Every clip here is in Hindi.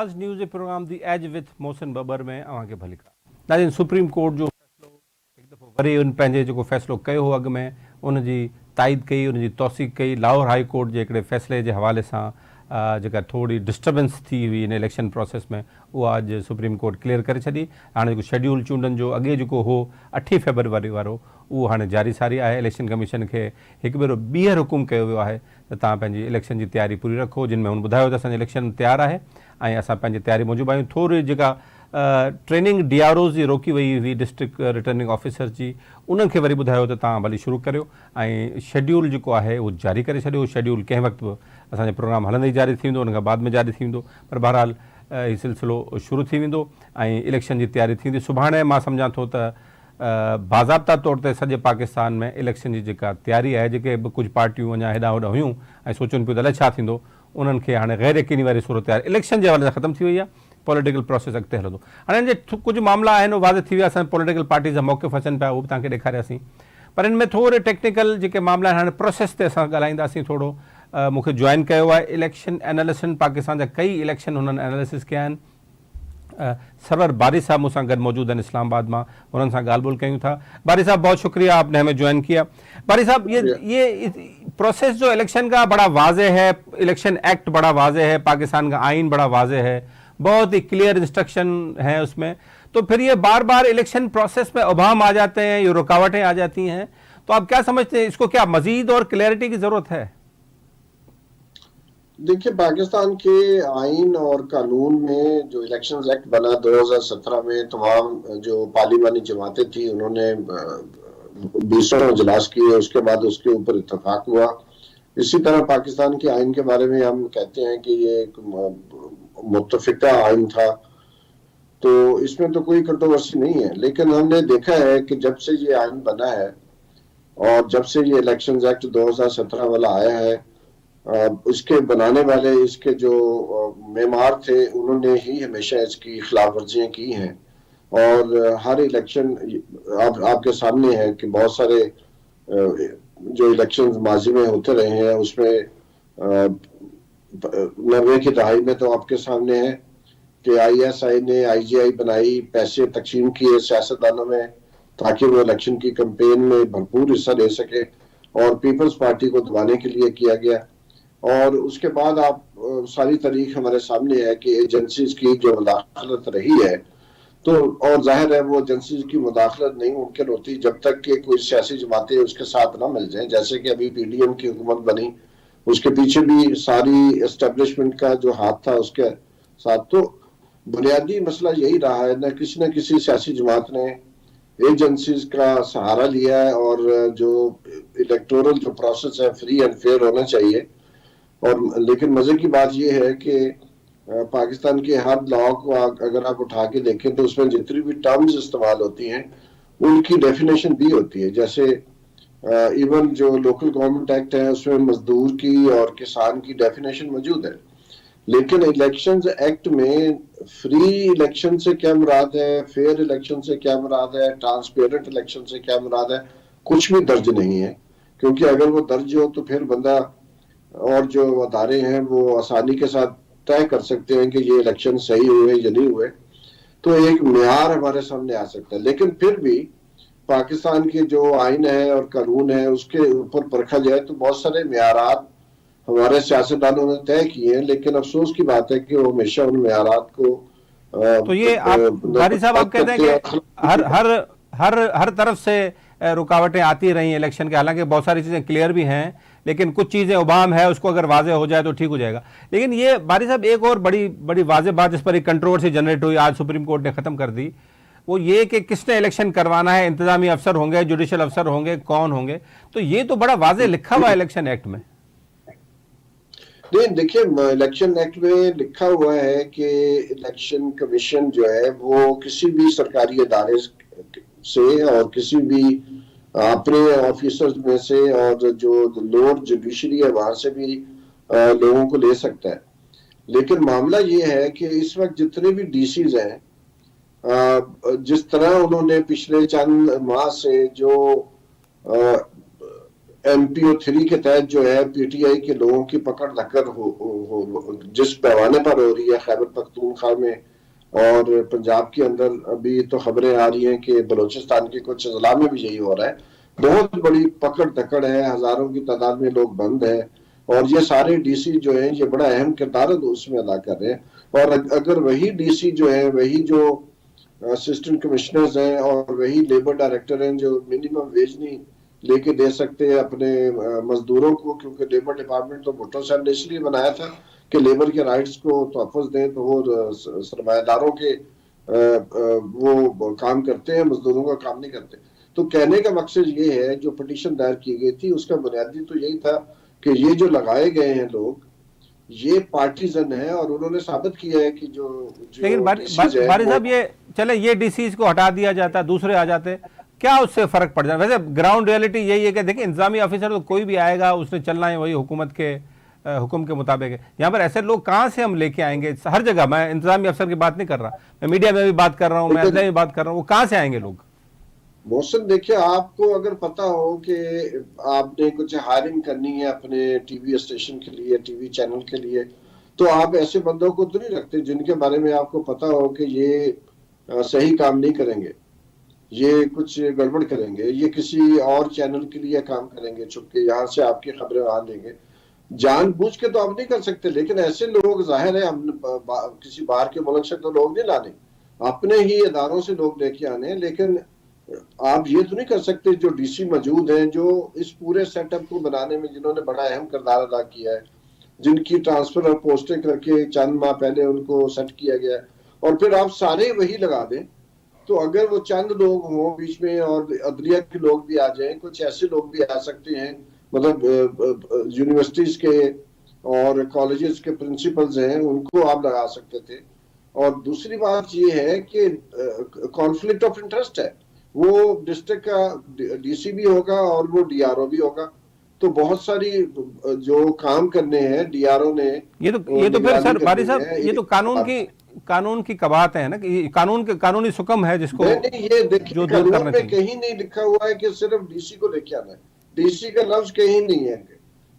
आज न्यूज़ जे programme the edge with Mohsin Babar में अवांखे भली का नाज़रीन सुप्रीम कोर्ट जो फ़ैसिलो एक दफ़ो वरी उन पंहिंजे जेको फ़ैसिलो कयो हो अॻु में उनजी ताईद कई, उनजी तौसीक़ कई। लाहौर हाई कोर्ट जे हिकिड़े फ़ैसिले जे हवाले सां जेका थोड़ी डिस्टर्बेंस थी हुई इन इलेक्शन प्रोसेस में, उहा अॼु सुप्रीम कोर्ट क्लियर करे छॾी। हाणे जेको शेड्यूल चूंडनि जो अॻे जेको हो 8 फरवरी वारो, उहो हाणे जारी सारी आहे। इलेक्शन कमीशन खे हिकु भेरो ॿीहर हुकुम कयो वियो आहे त तव्हां पंहिंजी इलेक्शन जी तयारी पूरी रखो, जिन में हुन ॿुधायो त असांजी इलेक्शन तयारु आहे ऐं असां पंहिंजी तयारी मूजिबि आहियूं। थोरी जेका ट्रेनिंग DROs जी रोकी वई हुई डिस्ट्रिक्ट रिटर्निंग ऑफिसर जी, उन्हनि खे वरी ॿुधायो त तव्हां भली शुरू करियो ऐं शेड्यूल जेको आहे उहो जारी करे छॾियो। शेड्यूल कंहिं वक़्तु बि असांजो प्रोग्राम हलंदे ई जारी थी वेंदो, उन खां बाद में जारी थी वेंदो, पर बहरहाल हीउ सिलसिलो शुरू थी वेंदो ऐं इलेक्शन जी तयारी थींदी। सुभाणे मां सम्झां थो त बाज़ाब्ता तौर ते सॼे पाकिस्तान में इलेक्शन जी जेका तयारी आहे, जेके बि कुझु पार्टियूं अञा हेॾां होॾां हुयूं ऐं सोचनि पियूं त अलाए छा थींदो, उन्हनि खे हाणे गैर यकीनी वारी सूरत आहे इलेक्शन जे हवाले सां ख़तमु थी वई आहे। पॉलिटिकल प्रोसेस अॻिते हलंदो। हाणे हिन जे कुझु मामला आहिनि वाज़े थी विया, असां पॉलिटिकल पार्टी जा मौक़िफ़ अचनि पिया, उहो बि तव्हांखे ॾेखारियासीं। पर हिन में थोरे टेक्निकल जेके मामला आहिनि, हाणे प्रोसेस ते असां ॻाल्हाईंदासीं थोरो। मूंखे जॉइन कयो आहे इलेक्शन एनालिस्ट, पाकिस्तान जा कई इलेक्शन हुननि एनालिसिस कया आहिनि। सरवर बारी साहब मूंसां गॾु मौजूद आहिनि इस्लामाबाद मां, उन्हनि सां ॻाल्हि ॿोल कयूं था। बारी साहब बहुत शुक्रिया, आपने हमें ज्वाइन किया। बारी साहब ये प्रोसेस जो इलेक्शन का बड़ा वाज़े है, इलेक्शन एक्ट बड़ा वाज़े है, पाकिस्तान का आइन बड़ा वाज़े है, बहुत ही क्लियर इंस्ट्रक्शन है उसमें, तो फिर ये बार बार इलेक्शन प्रोसेस में उबाम आ जाते हैं, ये रुकावटें आ जाती हैं, तो आप क्या समझते हैं, इसको क्या मजीद और क्लैरिटी की ज़रूरत है? देखिए, पाकिस्तान के आइन और कानून में जो इलेक्शन एक्ट बना 2017 में, तमाम जो पार्लिमानी जमातें थी उन्होंने 20वां इजलास किए, उसके बाद उसके ऊपर इत्तेफाक हुआ। इसी तरह पाकिस्तान के आइन के बारे में हम कहते हैं कि ये एक मुत्तफिका आइन था, तो इसमें तो कोई कंट्रोवर्सी नहीं है। लेकिन हमने देखा है कि जब से ये आइन बना है और जब से ये इलेक्शन एक्ट 2017 वाला आया है, इसके बनाने वाले, इसके जो मेमार थे, उन्होंने ही हमेशा इसकी खिलाफ वर्जियां की हैं। और हर इलेक्शन आपके सामने है कि बहुत सारे जो इलेक्शन माजी में होते रहे हैं, उसमें 90 की दहाई में तो आपके सामने है कि ISI ने IGI बनाई, पैसे तकसीम किए सियासतदानों में ताकि वो इलेक्शन की कैंपेन में भरपूर हिस्सा ले सके, और पीपल्स पार्टी को दबाने के लिए किया गया। और उसके बाद आप सारी तारीख हमारे सामने है कि एजेंसीज की जो मुदाखलत रही है, तो और जाहिर है वो एजेंसीज की मुदाखलत नहीं मुमकिन होती जब तक कि कोई सियासी जमातें उसके साथ ना मिल जाएं। जैसे कि अभी PDM की हुकूमत बनी, उसके पीछे भी सारी एस्टेब्लिशमेंट का जो हाथ था उसके साथ। तो बुनियादी मसला यही रहा है, न किसी सियासी जमात ने एजेंसीज का सहारा लिया है, और जो इलेक्टोरल जो प्रोसेस है फ्री एंड फेयर होना चाहिए। और लेकिन मजे की बात यह है कि पाकिस्तान के हर लॉ को अगर आप उठा के देखें तो उसमें जितनी भी टर्म्स इस्तेमाल होती हैं उनकी डेफिनेशन भी होती है। जैसे इवन जो लोकल गवर्नमेंट एक्ट है उसमें मजदूर की और किसान की डेफिनेशन मौजूद है, लेकिन इलेक्शंस एक्ट में फ्री इलेक्शन से क्या मुराद है, फेयर इलेक्शन से क्या मुराद है, ट्रांसपेरेंट इलेक्शन से क्या मुराद है, कुछ भी दर्ज नहीं है। क्योंकि अगर वो दर्ज हो तो फिर बंदा और जो अदारे हैं वो आसानी के साथ तय कर सकते हैं कि ये इलेक्शन सही हुए या नहीं हुए, तो एक म्यार हमारे सामने आ सकता है। लेकिन फिर भी पाकिस्तान के जो आइन है और कानून है उसके ऊपर परखा जाए तो बहुत सारे म्यारात हमारे सियासतदानों ने तय किए हैं, लेकिन अफसोस की बात है कि वो हमेशा उन म्यारात को तो ये आप बारी साहब आप कहते हैं कि हर तरफ से रुकावटें आती रही हैं इलेक्शन के, हालांकि बहुत सारी चीज़ें क्लियर भी हैं, लेकिन कुछ चीज़ें उबाम है, उसको अगर वाजे हो जाए तो ठीक हो जाएगा। लेकिन ये बारी साहब एक और बड़ी वाजे बात जिस पर एक कंट्रोवर्सी जनरेट हुई, आज सुप्रीम कोर्ट ने ख़त्म कर दी, वो ये कि किसने इलेक्शन करवाना है, इंतजामी अफसर होंगे, जुडिशल अफसर होंगे, कौन होंगे, तो ये तो बड़ा वाजे लिखा हुआ है इलेक्शन एक्ट में। नहीं, देखिए, इलेक्शन एक्ट में लिखा हुआ है कि इलेक्शन कमीशन जो है वो किसी भी सरकारी अदारे से और किसी भी अपने ऑफिसर्स में से और जो लोअर जुडिशरी है वहां से भी लोगों को ले सकता है। लेकिन मामला ये है कि इस वक्त जितने भी DCs हैं, जिस तरह उन्होंने पिछले चंद माह से जो MPO 3 के तहत जो है PTI के लोगों की पकड़ धक्कर जिस पैमाने पर हो रही है खैबर पख्तूनख्वा में और पंजाब के अंदर, अभी तो खबरें आ रही हैं कि बलूचिस्तान के कुछ अजला में भी यही हो रहा है। बहुत बड़ी पकड़ धक्कड़ है, हजारों की तादाद में लोग बंद है और ये सारे DC जो हैं ये बड़ा अहम किरदार उसमें अदा कर रहे हैं। और अगर वही DC जो है, वही जो असिस्टेंट कमिश्नर्स हैं और वही लेबर डायरेक्टर हैं जो मिनिमम वेज नहीं लेके दे सकते हैं अपने मजदूरों को, क्योंकि लेबर डिपार्टमेंट तो भुट्टो साहब ने इसलिए बनाया था कि लेबर के राइट्स को तहफ़्फ़ुज़ दें, तो वो सरमायादारों के वो काम करते हैं, मजदूरों का काम नहीं करते। तो कहने का मकसद ये है, जो पिटीशन दायर की गई थी उसका बुनियादी तो यही था कि ये जो लगाए गए हैं लोग ये पार्टीजन है और उन्होंने साबित किया है कि जो लेकिन बारी साहब ये चले ये DCs को हटा दिया जाता, दूसरे आ जाते, क्या उससे फर्क पड़ जाए? वैसे ग्राउंड रियलिटी यही है कि देखिए इंतजामी ऑफिसर तो कोई भी आएगा उसने चलना है वही हुकूमत के हुक्म के मुताबिक है। यहाँ पर ऐसे लोग कहाँ से हम लेके आएंगे? हर जगह, मैं इंतजामी अफसर की बात नहीं कर रहा, मैं मीडिया में भी बात कर रहा हूँ, मैं अदलिया में बात कर रहा हूँ, वो कहाँ से आएंगे लोग? मोहसिन देखिए, आपको अगर पता हो कि आपने कुछ हायरिंग करनी है अपने टीवी स्टेशन के लिए, टीवी चैनल के लिए, तो आप ऐसे बंदों को तो नहीं रखते जिनके बारे में आपको पता हो कि ये सही काम नहीं करेंगे, ये कुछ गड़बड़ करेंगे, ये किसी और चैनल के लिए काम करेंगे, छुप के यहाँ से आपकी खबरें आ लेंगे। जानबूझ के तो आप नहीं कर सकते, लेकिन ऐसे लोग, जाहिर है हम किसी बाहर के मुल्क से तो लोग नहीं लाने, अपने ही इदारों से लोग लेके आने हैं। लेकिन आप ये तो नहीं कर सकते, जो DC मौजूद हैं, जो इस पूरे सेटअप को बनाने में जिन्होंने बड़ा अहम किरदार अदा किया है, जिनकी ट्रांसफर और पोस्टिंग करके चंद माह पहले उनको सेट किया गया, और फिर आप सारे वही लगा दें, तो अगर वो चंद लोग हों बीच में और अदलिया के लोग भी आ जाएं, कुछ ऐसे लोग भी आ सकते हैं, मतलब यूनिवर्सिटीज के और कॉलेजेस के प्रिंसिपल्स हैं, उनको आप लगा सकते थे। और दूसरी बात ये है कि कॉन्फ्लिक्ट ऑफ इंटरेस्ट है, वो डिस्ट्रिक्ट का DC भी होगा और वो DRO भी होगा, तो बहुत सारी जो काम करने हैं DRO ने, ये तो फिर सर बारी साहब ये तो कानून की कबात है ना, कि कानूनी सुकम है जिसको नहीं, ये देखिए कानून में कहीं नहीं लिखा हुआ है कि सिर्फ DC को लेके आना है, DC का लफ्ज कहीं नहीं है,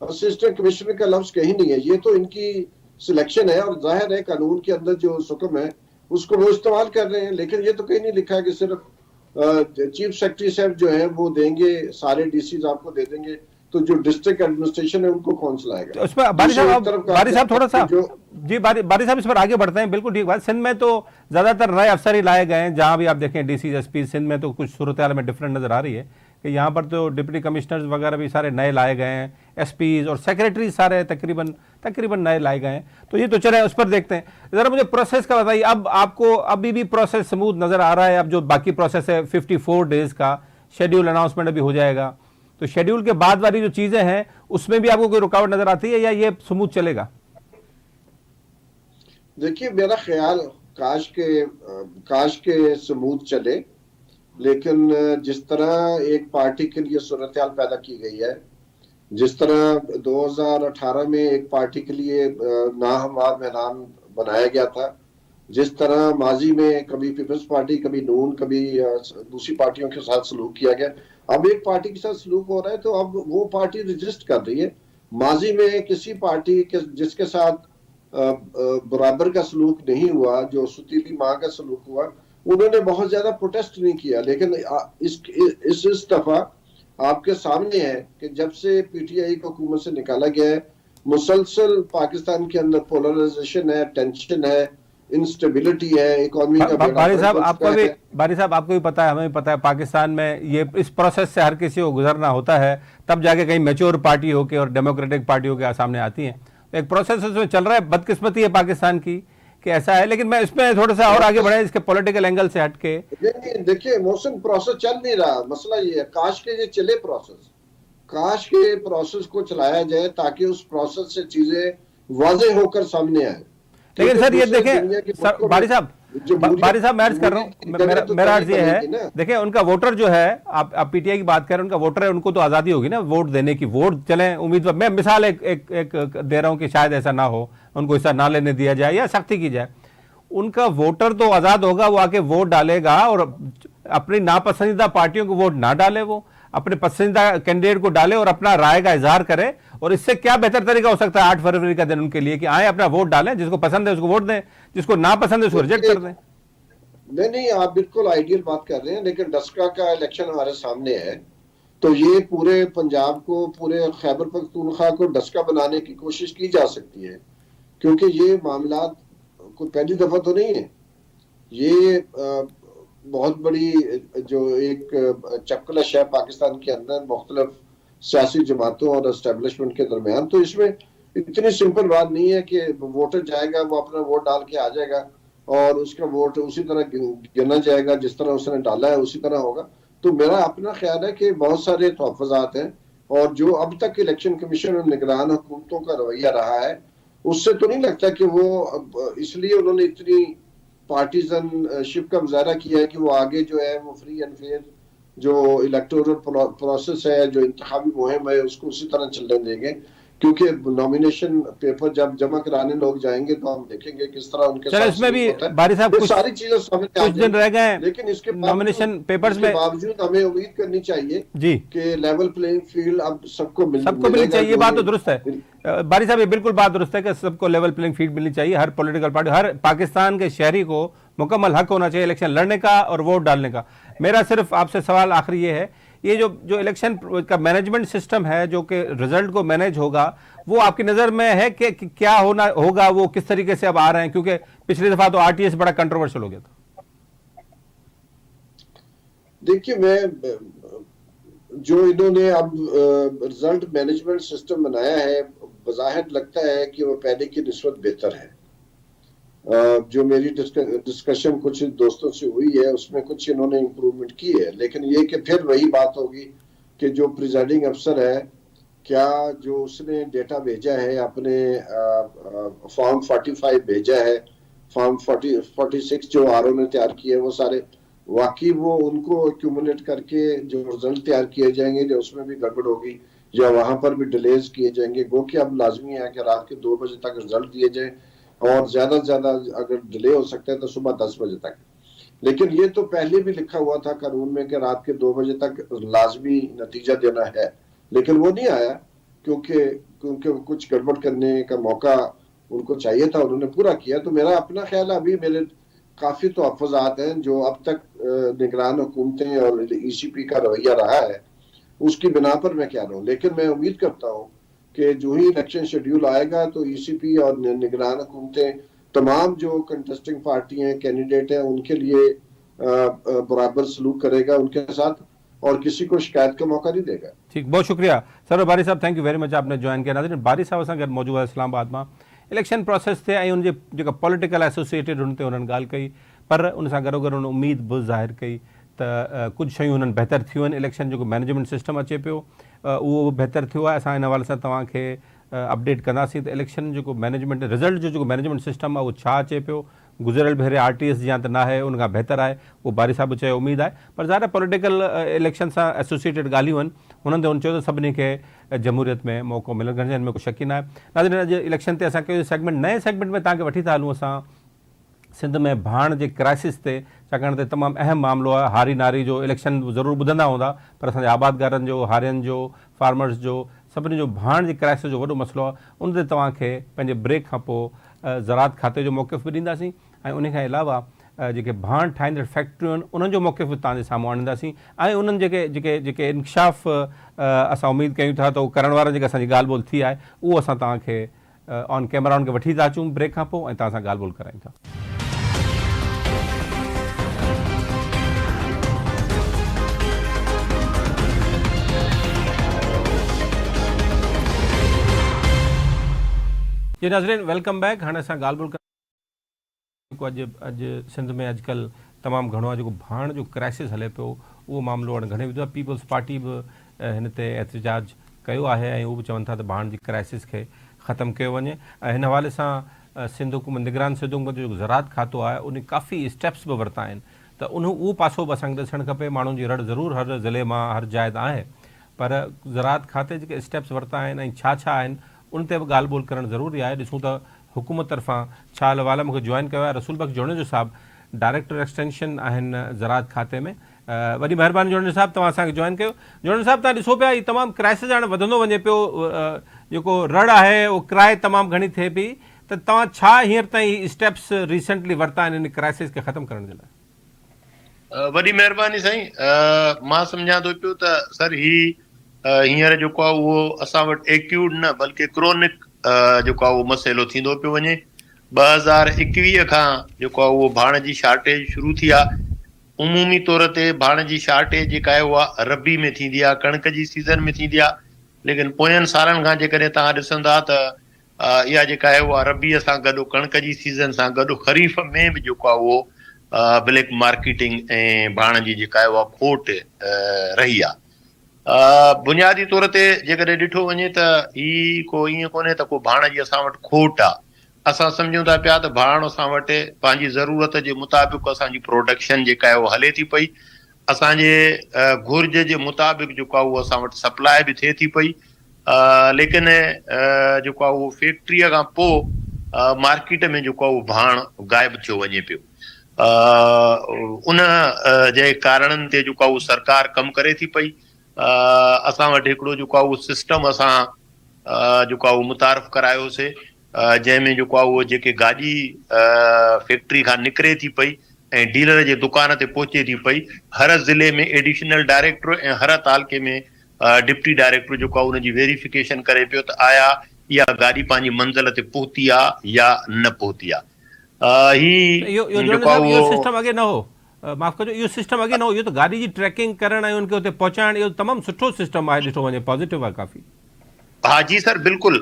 असिस्टेंट कमिश्नर का लफ्ज कहीं नहीं है, ये तो इनकी सिलेक्शन है और जाहिर है कानून के अंदर जो सुकम है उसको वो इस्तेमाल कर रहे हैं। लेकिन ये तो कहीं नहीं लिखा है कि सिर्फ चीफ सेक्रेटरी साहब जो है वो देंगे, सारे DCs आपको दे देंगे, तो जो डिस्ट्रिक्ट एडमिनिस्ट्रेशन है उनको कौन चलाएगा? तो उसमें बारी साहब थोड़ा सा जी बारी साहब इस पर आगे बढ़ते हैं। बिल्कुल ठीक बात। सिंध में तो ज्यादातर नए अफसर ही लाए गए हैं, जहां भी आप देखें DCs SP, सिंध में तो कुछ सूरत हाल में डिफरेंट नजर आ रही है कि यहाँ पर तो डिप्टी कमिश्नर्स वगैरह भी सारे नए लाए गए हैं, SPs और सेक्रेटरी सारे तकरीबन नए लाए गए हैं। तो ये तो चले उस पर देखते हैं। जरा मुझे प्रोसेस का बताइए, अब आपको अभी भी प्रोसेस स्मूथ नजर आ रहा है? अब जो बाकी प्रोसेस है 54 डेज का शेड्यूल अनाउंसमेंट अभी हो जाएगा, तो शेड्यूल के बाद वाली जो चीजें हैं उसमें भी आपको कोई रुकावट नजर आती है या ये स्मूथ चलेगा? देखिए मेरा ख्याल काश के स्मूथ चले, लेकिन जिस तरह एक पार्टी के लिए सूरत हाल पैदा की गई है, जिस तरह 2018 में एक पार्टी के लिए नाहमवार मैदान बनाया गया था, जिस तरह माजी में कभी पीपल्स पार्टी, कभी नून, कभी दूसरी पार्टियों के साथ सलूक किया गया, अब एक पार्टी के साथ सलूक हो रहा है, तो अब वो पार्टी रजिस्ट कर रही है। माजी में किसी पार्टी के जिसके साथ बराबर का सलूक नहीं हुआ, जो सुतीली माँ का सलूक हुआ, उन्होंने बहुत ज्यादा प्रोटेस्ट नहीं किया। लेकिन इस दफा आपके सामने है कि जब से PTI को हुकूमत से निकाला गया है, मुसलसल पाकिस्तान के अंदर पोलराइजेशन है, टेंशन है, इंस्टेबिलिटी है, इकोनॉमी का बारी साहब आपको भी पता है, हमें भी पता है, पाकिस्तान में ये इस प्रोसेस से हर किसी को गुजरना होता है, तब जाके कहीं मैच्योर पार्टी होके और डेमोक्रेटिक पार्टी होके सामने आती है। तो एक प्रोसेस उसमें चल रहा है। बदकिस्मती है पाकिस्तान की कि ऐसा है। लेकिन मैं इसमें थोड़ा सा और आगे बढ़े, इसके पॉलिटिकल एंगल से हटके। देखिए मोहसिन, प्रोसेस चल नहीं रहा, मसला ये है, काश के ये चले प्रोसेस, काश के प्रोसेस को चलाया जाए ताकि उस प्रोसेस से चीजें वाज़ेह होकर सामने आए। लेकिन सर ये देखें बारी साहब मैं अर्ज कर रहा हूँ, मेरा अर्ज ये है, देखिए उनका वोटर जो है, आप PTI की बात कर रहे हैं, उनका वोटर है, उनको तो आज़ादी होगी ना वोट देने की। वोट चलें, उम्मीदवार, मैं मिसाल एक दे रहा हूँ कि शायद ऐसा ना हो, उनको हिस्सा ना लेने दिया जाए या सख्ती की जाए। उनका वोटर तो आज़ाद होगा, वो आके वोट डालेगा और अपनी नापसंदीदा पार्टियों को वोट ना डाले। वो अपने पसंदीदा कैंडिडेट को डाले और अपना राय का इजहार करे। और इससे क्या बेहतर तरीका हो सकता है 8 फरवरी का दिन उनके लिए कि आए अपना वोट डालें, जिसको पसंद है उसको वोट दें, जिसको ना पसंद है उसको रिजेक्ट कर दें। नहीं, आप बिल्कुल आइडियल बात कर रहे हैं, लेकिन डस्का का इलेक्शन हमारे सामने है, तो ये पूरे पंजाब को, पूरे खैबर पख्तूनख्वा को डस्का बनाने की कोशिश की जा सकती है, क्योंकि ये मामला कोई पहली दफा तो नहीं है। ये बहुत बड़ी जो एक चपकलश है पाकिस्तान के अंदर मुख्तलिफ सियासी जमातों और एस्टेब्लिशमेंट के दरमियान। तो इसमें इतनी सिंपल बात नहीं है कि वोटर जाएगा, वो अपना वोट डाल के आ जाएगा और उसका वोट उसी तरह गिना जाएगा जिस तरह उसने डाला है उसी तरह होगा। तो मेरा अपना ख्याल है कि बहुत सारे तहफ़्फ़ुज़ात हैं, और जो अब तक इलेक्शन कमीशन और निगरान हुकूमतों का रवैया रहा है, उससे तो नहीं लगता कि वो इसलिए उन्होंने इतनी पार्टीजनशिप का मुजाहरा किया है कि वो आगे जो है वो फ्री एंड फेयर जो इलेक्टोरल प्रोसेस है, जो इंतखाबी मुहिम है, उसको उसी तरह चलने देंगे। क्योंकि नॉमिनेशन पेपर जब जमा कराने लोग जाएंगे तो हम देखेंगे किस तरह उनके साथ इसमें भी होता है। बारी साहब कुछ सारी चीजें सामने कुछ दिन रह गए, लेकिन इसके नॉमिनेशन पेपर्स में बावजूद हमें उम्मीद करनी चाहिए जी कि लेवल प्लेइंग फील्ड अब सबको मिलनी चाहिए। ये बात तो दुरुस्त है बारी साहब, ये बिल्कुल बात दुरुस्त है कि सबको लेवल प्लेइंग फील्ड मिलनी चाहिए। हर पॉलिटिकल पार्टी, हर पाकिस्तान के शहरी को मुकम्मल हक होना चाहिए इलेक्शन लड़ने का और वोट डालने का। मेरा सिर्फ आपसे सवाल आखिरी ये है, ये जो इलेक्शन का मैनेजमेंट सिस्टम है जो कि रिजल्ट को मैनेज होगा, वो आपकी नजर में है कि क्या होना होगा, वो किस तरीके से अब आ रहे हैं? क्योंकि पिछली दफा तो आरटीएस बड़ा कंट्रोवर्शियल हो गया था। देखिए, मैं जो इन्होंने अब रिजल्ट मैनेजमेंट सिस्टम बनाया है, बज़ाहिर लगता है कि वो पहले की निस्बत बेहतर है। जो मेरी डिस्कशन कुछ दोस्तों से हुई है उसमें कुछ इन्होंने इम्प्रूवमेंट की है, लेकिन ये कि फिर वही बात होगी कि जो प्रिजाइडिंग अफसर है, क्या जो उसने डेटा भेजा है, अपने फॉर्म 45 भेजा है, फॉर्म 46 जो आरओ ने तैयार किए, वो सारे वाकई वो उनको एक्यूमुलेट करके जो रिजल्ट तैयार किए जाएंगे, जो उसमें भी गड़बड़ होगी या वहां पर भी डिलेज किए जाएंगे। गो कि अब लाजमी है कि रात के 2 बजे तक रिजल्ट दिए जाए, और ज्यादा से ज्यादा अगर डिले हो सकता है तो सुबह 10 बजे तक। लेकिन ये तो पहले भी लिखा हुआ था कानून में कि रात के 2 बजे तक लाजमी नतीजा देना है, लेकिन वो नहीं आया क्योंकि कुछ गड़बड़ करने का मौका उनको चाहिए था, उन्होंने पूरा किया। तो मेरा अपना ख्याल है अभी मेरे काफी तहफ़्फ़ुज़ात हैं जो अब तक निगरान हुकूमतें और ईसीपी का रवैया रहा है, उसकी बिना पर मैं कह रहा हूँ। लेकिन मैं उम्मीद करता हूँ कि जो ही इलेक्शन शेड्यूल आएगा तो ईसीपी और निगरान हुकूमतें तमाम जो कंटेस्टिंग पार्टी हैं, कैंडिडेट हैं, उनके लिए बराबर सलूक करेगा उनके साथ और किसी को शिकायत का मौका नहीं देगा। ठीक, बहुत शुक्रिया सर बारी साहब, थैंक यू वेरी मच आपने ज्वाइन किया। नाज़रीन, बारी साहब सां गॾु मौजूदु आहे इस्लामाबाद में इलेक्शन प्रोसेस ते ऐं उनजे जेका पॉलिटिकल एसोसिएटेड उन ते उन्हनि ॻाल्हि कई, पर उन सां गॾोगॾु उन्हनि उम्मीद बि ज़ाहिर कई त कुझु शयूं उन्हनि बहितर थियूं आहिनि। इलेक्शन जेको मैनेजमेंट सिस्टम अचे पियो उहो बहितर थियो आहे। असां हिन हवाले सां तव्हांखे अपडेट कंदासीं त इलेक्शन जेको मैनेजमेंट रिज़ल्ट जो जेको मैनेजमेंट सिस्टम आहे उहो छा अचे पियो। गुज़िरियल भेरे आरटीएस जी त न आहे, उन खां बहितर आहे, उहो बारी साहिब चयो उम्मीद आहे। पर ज़ाहिर पॉलिटिकल इलेक्शन सां एसोसिएटेड ॻाल्हियूं आहिनि, हुननि ते हुन चयो त सभिनी खे जमहूरियत में मौक़ो मिलणु घुरिजे, हिन में को शक ई न आहे। नाज़रीन, अॼु इलेक्शन ते असां कयो सेगमेंट, नए सेगमेंट में तव्हांखे वठी था हलूं असां सिंध में भाण जे क्राइसिस ते, छाकाणि त तमामु अहम मामिलो आहे। हारी नारी जो इलेक्शन ज़रूरु ॿुधंदा हूंदा, पर असांजे आबादगारनि जो, हारियुनि जो, फार्मर्स जो, सभिनी जो भाण जी क्राइसिस जो वॾो मसइलो आहे। उन ते तव्हांखे पंहिंजे ब्रेक खां पोइ ज़रात खाते जो मौक़िफ़ बि ॾींदासीं, ऐं उन खां अलावा जेके भाण ठाहींदड़ फैक्ट्रियूं आहिनि उन्हनि जो मौक़िफ़ बि तव्हांजे साम्हूं आणींदासीं, ऐं उन्हनि जेके इंकशाफ़ असां उमेदु कयूं था त उहो करण वारनि जेका असांजी ॻाल्हि ॿोल थी आहे, उहो असां तव्हांखे ऑन कैमरा उनखे वठी था अचूं ब्रेक खां पोइ, ऐं तव्हां सां ॻाल्हि ॿोल करायूं था। जी नाज़रीन, वेलकम बैक। हाणे असां ॻाल्हि ॿोल जेको अॼु सिंध में अॼुकल्ह तमामु घणो आहे, जेको भाण जो क्राइसिस हले पियो, उहो मामिलो हाणे घणे विधो आहे। पीपल्स पार्टी बि हिन ते एहतजाज कयो आहे, ऐं उहे बि चवनि था त भाण जी क्राइसिस खे ख़तमु कयो वञे। ऐं हिन हवाले सां सिंध हुकूमत, निगरान सिंध हुकूमत जो जेको ज़रात खातो आहे, उन काफ़ी स्टेप्स बि वरिता आहिनि, त उहो पासो बि असांखे ॾिसणु खपे। माण्हुनि जी रड़ ज़रूरु हर ज़िले मां, हर जाइ तां आहे, पर ज़रात खाते जेके स्टेप्स वरिता आहिनि ऐं छा छा आहिनि उन ते बि ॻाल्हि ॿोल करणु ज़रूरी आहे। ॾिसूं त हुकूमत तरफ़ां छा अहवाल। मूंखे जॉइन कयो आहे रसूल बख़्श जोणे जो साहब, डायरेक्टर एक्सटेंशन आहिनि ज़रात खाते में, वॾी महिरबानी जोड़न साहब, तव्हां असांखे जॉइन कयो। जोड़न साहब, तव्हां ॾिसो पिया, हीउ तमामु क्राइसिस हाणे वधंदो वञे पियो, जेको रड़ आहे उहो किराए तमामु घणी थिए पई, त तव्हां छा हींअर ताईं स्टेप्स रिसेंटली वरिता आहिनि इन क्राइसिस खे ख़तमु करण जे लाइ? वॾी महिरबानी साईं। मां सम्झां थो पियो त सर हींअर जेको आहे उहो असां वटि एक्यूट न बल्कि क्रोनिक जेको आहे उहो मसइलो थींदो पियो वञे। 2021 खां जेको आहे उहो भाण जी शार्टेज शुरू थी आहे। उमूमी तौर ते भाण जी शार्टेज जेका आहे उहा रबी में थींदी आहे, कणिक जी सीज़न में थींदी आहे। लेकिन पोयनि सालनि खां जेकॾहिं तव्हां ॾिसंदा त इहा जेका आहे उहा रबीअ सां गॾु, कणिक जी सीज़न सां गॾु ख़रीफ़ में बि जेको आहे उहो ब्लैक मार्केटिंग ऐं भाण जी जेका आहे उहा खोट रही आहे। बुनियादी तौर ते जेकॾहिं ॾिठो वञे त को ईअं कोन्हे त को भाण जी असां वटि खोट आहे। असां सम्झूं था पिया त भाण असां वटि पंहिंजी ज़रूरत जे मुताबिक़ असांजी प्रोडक्शन जेका आहे उहा हले थी पई। असांजे घुर्ज जे मुताबिक़ जेको आहे उहो असां वटि सप्लाई बि थिए थी पई। लेकिन जेको आहे उहो फैक्ट्रीअ खां पोइ मार्केट में जेको आहे उहो भाण ग़ाइबु थियो वञे पियो। उन जे कारणनि ते जेको आहे उहो सरकार कमु करे थी पई। असां वटि हिकिड़ो जेको आहे उहो सिस्टम असां जेको आहे उहो मुतारफ़ करायोसीं, जंहिंमें जेको आहे उहो जेके गाॾी फैक्ट्री खां निकिरे थी पई ऐं डीलर जे दुकान ते पहुचे थी पई, हर ज़िले में एडिशनल डायरेक्टर ऐं हर तालुके में डिप्टी डायरेक्टर जेको आहे उनजी वेरिफिकेशन करे पियो त आया इहा गाॾी पंहिंजी मंज़िल ते पहुती आहे या न पहुती आहे। इहो सिस्टम अॻे न हो, माफ़ कजो, इहो सिस्टम अॻे न हो। इहो त गाॾी जी ट्रैकिंग करणु ऐं उनखे हुते पहुचाइणु, इहो तमामु सुठो सिस्टम आहे, ॾिठो वञे पॉज़िटिव आहे काफ़ी। हा जी सर, बिल्कुलु।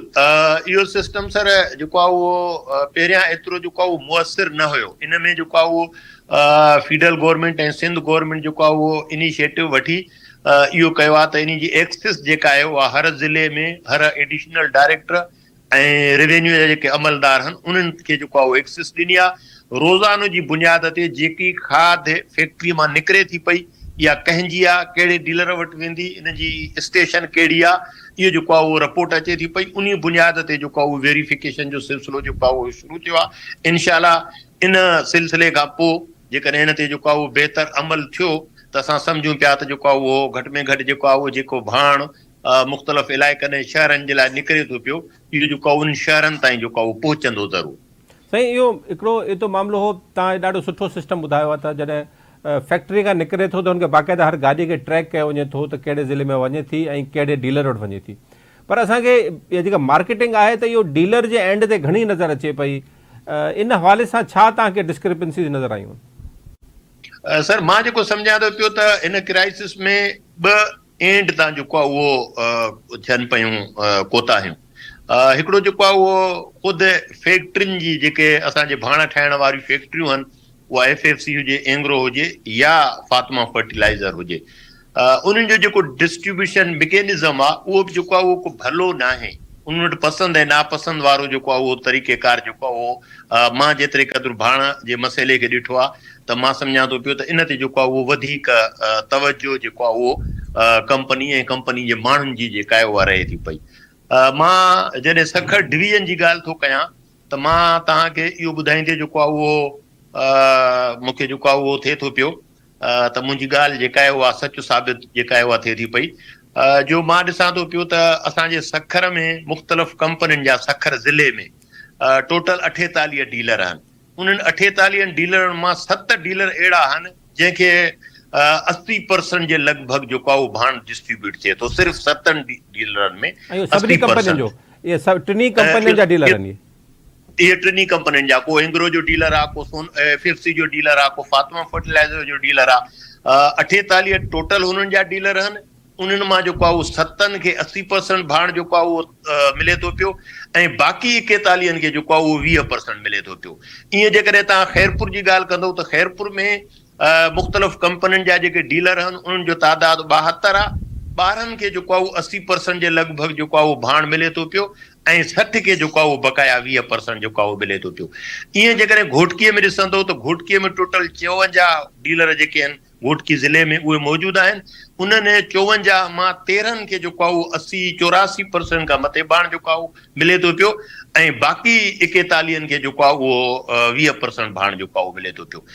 इहो सिस्टम सर जेको आहे उहो पहिरियां एतिरो जेको आहे उहो मुअसिर न हुयो। इन में जेको आहे उहो फेडरल गवर्नमेंट ऐं सिंध गवर्नमेंट जेको आहे उहो इनिशिएटिव वठी इहो कयो आहे त इन जी एक्सेस जेका आहे उहा हर ज़िले में हर एडिशनल डायरेक्टर ऐं रेवेन्यू जा जेके अमलदार आहिनि उन्हनि खे जेको आहे उहो एक्सेस ॾिनी आहे। रोज़ानो जी बुनियाद ते जेकी खाद फैक्ट्रीअ मां निकिरे थी पई या कंहिंजी आहे, कहिड़े डीलर वटि वेंदी, इन जी स्टेशन कहिड़ी आहे, इहो जेको आहे उहो रिपोर्ट अचे थी पई। उन बुनियाद ते जेको आहे उहो वेरिफिकेशन जो सिलसिलो जेको आहे उहो शुरू थियो आहे। इंशाल्लाह इन सिलसिले खां पोइ जेकॾहिं हिन ते जेको आहे उहो बहितर अमल थियो त असां सम्झूं पिया त जेको आहे उहो घटि में घटि जेको आहे उहो जेको भाण मुख़्तलिफ़ इलाइक़नि ऐं शहरनि जे लाइ निकिरे थो पियो, इहो जेको आहे उन शहरनि ताईं जेको आहे उहो पहुचंदो ज़रूरु। साईं, इहो हिकिड़ो एतिरो मामिलो हो, तव्हां ॾाढो सुठो सिस्टम ॿुधायो आहे त जॾहिं फैक्ट्री खां निकिरे थो त हुनखे बाक़ाइदा हर गाॾी खे ट्रैक कयो वञे थो त कहिड़े ज़िले में वञे थी ऐं कहिड़े डीलर वटि वञे थी। पर असांखे इहा जेका मार्केटिंग आहे त इहो डीलर जे एंड ते घणी नज़र अचे पई। इन हवाले सां छा तव्हांखे डिस्क्रिपेंसीज़ नज़र आयूं? सर, मां जेको सम्झां थो पियो त इन क्राइसिस में 2 एंड तां जेको आहे उहो थियनि पियूं कोताहियूं। हिकिड़ो जेको आहे उहो ख़ुदि फैक्ट्रियुनि जी, जेके असांजे भाण ठाहिण वारियूं फैक्ट्रियूं आहिनि, उहा FFC हुजे, एंग्रो हुजे या फातिमा फर्टिलाइज़र हुजे, उन्हनि जो जेको डिस्ट्रीब्यूशन मैकेनिज़म आहे उहो बि जेको आहे उहो को भलो न आहे। उन वटि पसंदि ऐं नापसंदि वारो जेको आहे उहो तरीक़ेकार जेको आहे उहो मां जेतिरे क़दुरु भाण जे मसइले खे ॾिठो आहे त मां सम्झां थो पियो त इन ते जेको आहे उहो वधीक तवजो जेको आहे उहो कंपनी ऐं कंपनी जे माण्हुनि जी जेका आहे उहा रहे थी पई। मां जॾहिं सखर डिवीज़न जी ॻाल्हि थो कयां त मां तव्हांखे इहो ॿुधाईंदे जेको आहे उहो मूंखे जेको आहे उहो थिए थो पियो त मुंहिंजी ॻाल्हि जेका आहे उहा सच साबित जेका आहे उहा थिए थी पई। जो मां ॾिसां थो पियो त असांजे सखर में मुख़्तलिफ़ कंपनियुनि जा, सखर ज़िले में टोटल 48 डीलर आहिनि। उन्हनि 48 डीलरनि मां 7 डीलर अहिड़ा आहिनि जंहिंखे 80% जे लॻभॻि जेको आहे उहो भाण डिस्ट्रीब्यूट थिए थो, सिर्फ़ु 7 डीलरनि में। सभिनी कंपनियुनि जो, इहे सभु टिनी कंपनियुनि जा डीलर आहिनि। इहे टिनी कंपनियुनि जा, को एंग्रो जो डीलर आहे, को FFC जो डीलर आहे, को फातिमा फर्टिलाइज़र जो डीलर आहे। 48 टोटल हुननि जा डीलर आहिनि। उन्हनि मां जेको आहे उहो 7 खे 80% भाण जेको आहे उहो मिले थो पियो ऐं बाक़ी 41 खे जेको आहे उहो 20% मिले थो पियो। ईअं जेकॾहिं तव्हां ख़ैरपुर जी ॻाल्हि कंदव त ख़ैरपुर में मुख़्तलिफ़ कंपनियुनि जा जेके डीलर आहिनि उन्हनि जो तादादु 72 आहे। 12 खे जेको आहे उहो 80% जे लॻभॻि जेको आहे उहो भाण मिले थो पियो ऐं 60 खे जेको आहे उहो बक़ाया 20% जेको आहे उहो मिले थो पियो। ईअं जेकॾहिं घोटकीअ में ॾिसंदव त घोटकीअ में टोटल 54 डीलर जेके आहिनि घोटकी ज़िले में उहे मौजूदु आहिनि। उन्हनि 54 मां 13 खे जेको आहे उहो 80-84% खां मथे भाण जेको आहे उहो मिले थो पियो ऐं बाक़ी 41 खे जेको आहे उहो 20% भाण जेको आहे उहो मिले थो पियो।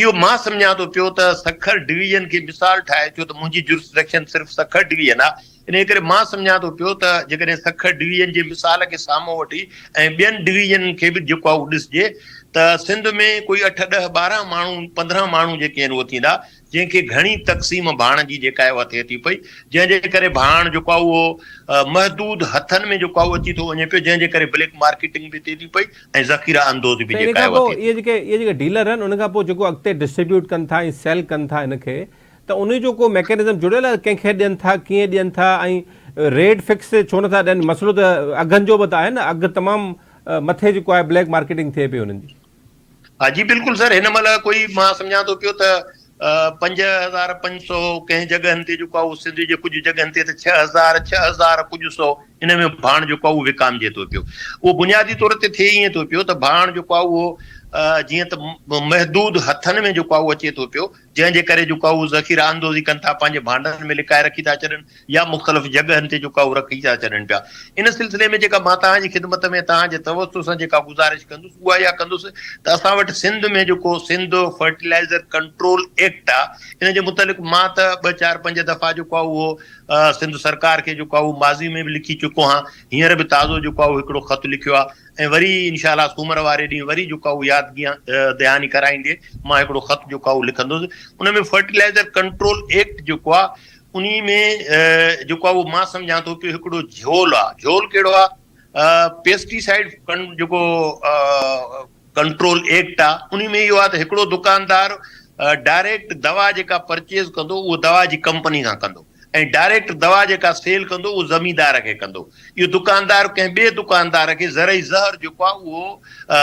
इहो मां सम्झां थो पियो त सखर डिवीजन खे मिसाल ठाहे, छो त मुंहिंजी जुरिस्डिक्शन सिर्फ़ु सखर डिवीजन आहे, इन करे मां सम्झां थो पियो त जेकॾहिं सखर डिवीजन जे मिसाल खे साम्हूं वठी ऐं ॿियनि डिवीजन खे बि जेको आहे उहो ॾिसजे त सिंध में कोई 8, 10, 12 माण्हू 15 माण्हू जेके आहिनि उहे थींदा, जंहिंखे घणी तक़सीम भाण जी जेका आहे उहा थिए थी पई, जंहिंजे करे भाण जेको आहे उहो महदूद हथनि में जेको आहे उहो अची थो वञे पियो, जंहिंजे करे ब्लैक मार्केटिंग बि थिए थी पई ऐं ज़ख़ीरा अंदोज़ बि जेका आहे इहे जेके डीलर आहिनि उन खां पोइ जेको अॻिते डिस्ट्रीब्यूट कनि था ऐं सेल कनि था इनखे, त उन जो को मैकेनिज़म जुड़ियल आहे? कंहिंखे ॾियनि था, कीअं ॾियनि था ऐं रेट फिक्स छो नथा ॾियनि? मसइलो त अघनि जो बि त आहे न, अघु तमामु मथे जेको आहे ब्लैक मार्केटिंग थिए पई उन्हनि जी। हाँ जी बिल्कुलु सर, हिन महिल कोई मां सम्झां थो पियो त 5500 कंहिं जॻहनि ते जेको आहे उहो सिंध जे कुझु जॻहनि ते त 6000 कुझु 100 इन में भाण जेको आहे उहो विकामजे थो पियो। उहो बुनियादी तौर ते थिए ईअं थो पियो त भाण जेको आहे उहो जीअं त महदूद हथनि में जेको आहे उहो अचे थो पियो, जंहिंजे करे जेको आहे उहो ज़ख़ीरा अंदोज़ी कनि था, पंहिंजे भांडनि में लिकाए रखी था छॾनि या मुख़्तलिफ़ जॻहनि ते जेको आहे उहो रखी था छॾनि पिया। इन सिलसिले में जेका मां तव्हांजी ख़िदमत में तव्हांजे तवसुस सां जेका गुज़ारिश कंदुसि उहा इहा कंदुसि त असां वटि सिंध में जेको सिंध फर्टिलाइज़र कंट्रोल एक्ट आहे, इन जे मुतलिक़ मां त 2, 4, 5 दफ़ा जेको आहे उहो सिंध सरकार खे जेको आहे उहो माज़ी में बि लिखी चुको आहियां, हींअर बि ताज़ो जेको आहे उहो हिकिड़ो ख़त लिखियो आहे ऐं वरी इंशाअल्लाह सूमर वारे ॾींहुं वरी जेको आहे उहो दयानी कराईंदे मां हिकिड़ो ख़त जेको आहे उहो लिखंदुसि। उन में फर्टिलाइज़र कंट्रोल एक्ट जेको आहे उन में जेको आहे उहो मां सम्झां थो पियो हिकिड़ो झोल आहे। झोल कहिड़ो आहे? पेस्टिसाइड जेको कंट्रोल एक्ट आहे उन में इहो आहे त हिकिड़ो दुकानदार डायरेक्ट दवा जेका परचेज़ कंदो उहो दवा जी कंपनी खां कंदो ऐं डायरेक्ट दवा जेका सेल कंदो उहो ज़मींदार खे कंदो। इहो दुकानदार कंहिं ॿिए दुकानदार खे ज़रई ज़हर जेको आहे उहो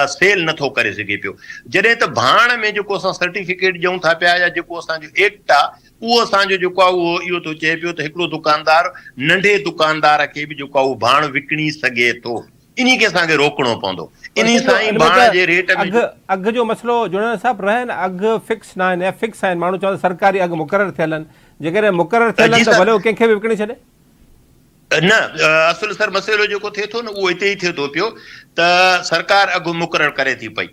सेल नथो करे सघे पियो। जॾहिं त भाण में जेको असां सर्टिफिकेट ॾियूं था पिया या जेको असांजो एक्ट आहे उहो असांजो जेको आहे उहो इहो थो चए पियो त हिकिड़ो दुकानदार नंढे दुकानदार खे बि जेको आहे उहो भाण विकिणी सघे थो। इन खे असांखे रोकणो पवंदो। इन सां ई भाण जे रेट में अघु जो मसइलो जुड़न साहब रहे न, अघु फिक्स न आहिनि या फिक्स आहिनि, माण्हू चवंदा सरकारी अघु मुक़ररु थियल आहिनि, जेकॾहिं मुक़ररु थियल आहिनि त भले उहो कंहिंखे बि विकिणी छॾे? न, असुल सर मसइलो जेको थिए थो न उहो हिते ई थिए थो पियो त सरकार अघु मुक़ररु करे थी पई।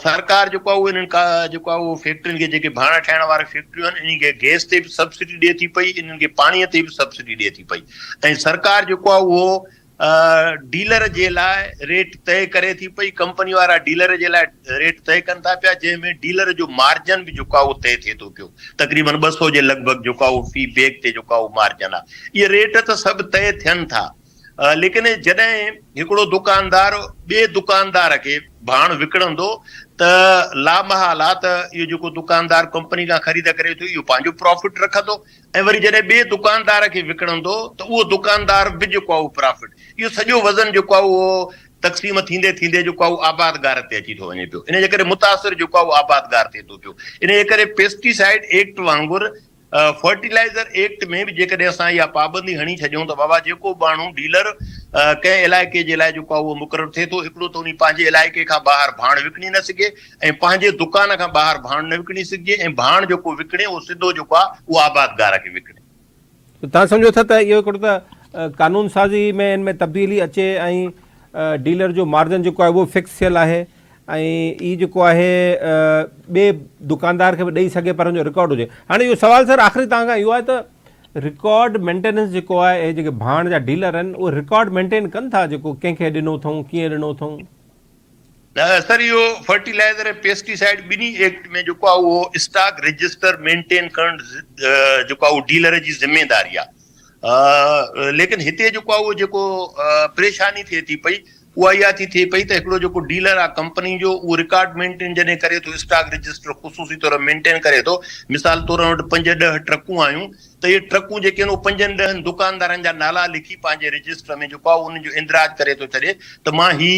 सरकार जेको आहे उहो इन्हनि जेको आहे उहो फैक्ट्रियुनि खे जेके भाण ठाहिण वारी फैक्ट्रियूं आहिनि इन्ही खे गैस ते बि सब्सिडी ॾिए थी पई, इन्हनि खे पाणीअ ते बि सब्सिडी ॾिए थी पई ऐं सरकार जेको आहे उहो डीलर जे लाइ रेट तय करे थी पई। कंपनी वारा डीलर जे लाइ रेट तय कनि था पिया, जंहिंमें डीलर जो मार्जन बि जेको आहे उहो तय थिए थो पियो। तक़रीबन 200 जे लॻभॻि जेको आहे उहो फी बैग ते जेको आहे उहो मार्जन आहे। इहे रेट त सभु तय थियनि था, लेकिन जॾहिं हिकिड़ो दुकानदार ॿिए दुकानदार खे भाण विकिणंदो त लामहाल आहे त इहो जेको दुकानदार कंपनी खां ख़रीद करे थो इहो पंहिंजो प्रॉफिट रखंदो ऐं वरी जॾहिं ॿिए दुकानदार खे विकिणंदो त उहो दुकानदार बि जेको आहे उहो प्रॉफिट, इहो सॼो वज़न जेको आहे उहो तक़सीम थींदे थींदे जेको आहे उहो आबादगार ते अची थो वञे पियो। इन जे करे मुतासिर जेको आहे उहो आबादगार थिए थो पियो। इन जे करे पेस्टिसाइड एक्ट वांगुरु फर्टिलाइज़र एक्ट में बि जेकॾहिं असां इहा पाबंदी हणी छॾियूं त बाबा जेको माण्हू डीलर कंहिं इलाइक़े जे लाइ जेको आहे उहो मुक़ररु थिए थो, हिकिड़ो त उन पंहिंजे इलाइक़े खां ॿाहिरि भाण विकिणी न सघे ऐं पंहिंजे दुकान खां ॿाहिरि भाण न विकिणी सघिजे ऐं भाण जेको विकिणे उहो सिधो जेको आहे उहो आबादगार खे विकिणे। तव्हां सम्झो था त इहो हिकिड़ो त कानून साज़ी में इन में तब्दीली अचे ऐं डीलर जो मार्जन जेको आहे उहो फिक्स थियल आहे ऐं ई जेको आहे ॿिए दुकानदार खे बि ॾेई सघे पर हुनजो रिकॉर्ड हुजे। हाणे इहो सवाल सर आख़िरी तव्हां खां इहो आहे त रिकॉर्ड मेंटेनेंस जेको आहे ऐं जेके भाण जा डीलर आहिनि उहे रिकॉर्ड मेंटेन कनि था, जेको कंहिंखे ॾिनो अथऊं, कीअं ॾिनो अथऊं? सर इहो फर्टिलाइज़र ऐं पेस्टिसाइड ॿिन्ही एक्ट में जेको आहे उहो स्टॉक रजिस्टर मेंटेन करणु जेको आहे उहो डीलर जी ज़िम्मेदारी आहे। लेकिन हिते जेको आहे उहो जेको परेशानी थिए थी पई उहा इहा थी थिए पई त हिकिड़ो जेको डीलर आहे कंपनी जो उहो रिकॉर्ड मेंटेन जॾहिं करे थो, स्टॉक रजिस्टर ख़ुसूसी तौर मेंटेन करे थो, मिसाल तौर वटि 5-10 ट्रकूं आयूं त इहे ट्रकूं जेके आहिनि उहे 5-10 दुकानदारनि जा नाला लिखी पंहिंजे रजिस्टर में जेको आहे उनजो इंदिराज करे थो छॾे त मां ही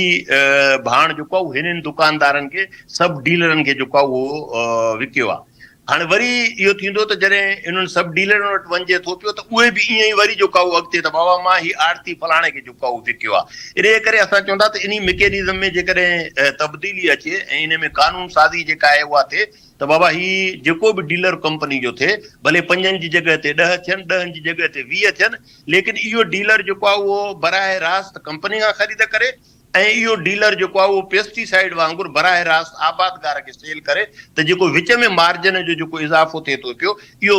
भाण जेको आहे उहो हिननि दुकानदारनि खे सभु डीलरनि खे जेको आहे उहो विकियो आहे। हाणे वरी इहो थींदो त जॾहिं इन्हनि सभु डीलरनि वटि वञिजे थो पियो त उहे बि ईअं ई वरी जेको आहे उहो अॻिते त बाबा मां ही आड़ती फलाणे खे जेको आहे उहो विकियो आहे। इन करे असां चवंदा त इन मैकेनिज़म में जेकॾहिं तब्दीली अचे ऐं इन में कानून साज़ी जेका आहे उहा थिए त बाबा ही जेको बि डीलर कंपनी जो थिए, भले 5 जी जॻह ते 10 थियनि, 10 जी जॻह ते 20 थियनि, लेकिन इहो डीलर जेको आहे उहो बराह रास्त कंपनी खां ख़रीद करे ऐं इहो डीलर जेको आहे उहो पेस्टिसाइड वांगुरु बराह रास्त आबादगार खे सेल करे त जेको विच में मार्जिन जो जेको इज़ाफ़ो थिए थो पियो, इहो